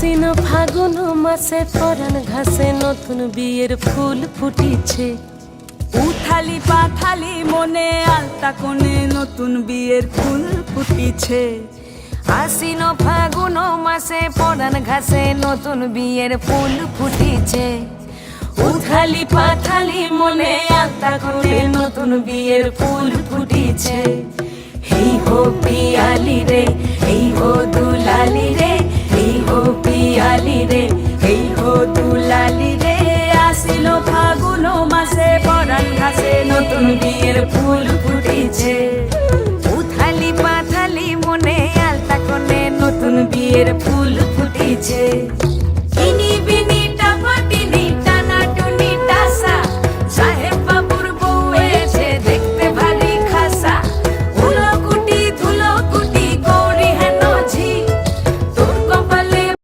আশ্বিন ফাগুন মাসে পরাণ ঘাসে নতুন বিয়ের ফুল ফুটিছে। উথালি পাথালি মনে আলতা কোণে নতুন বিয়ের ফুল ফুটিছে। আশ্বিন ফাগুন মাসে পরাণ ঘাসে নতুন বিয়ের ফুল ফুটিছে। উথালি পাথালি মনে আলতা কোণে নতুন বিয়ের ফুল ফুটিছে। হেই হো পিয়ালি রে, হেই হো দুলালি রে, হেই হো পিয়ালি রে, হেই হো দুলালি রে। আসিল ফাগুন মাসে পরাণ ঘাসে নতুন বিয়ের ফুল ফুটিছে। উথালি পাথালি মনে আলতা কোণে নতুন বিয়ের ফুল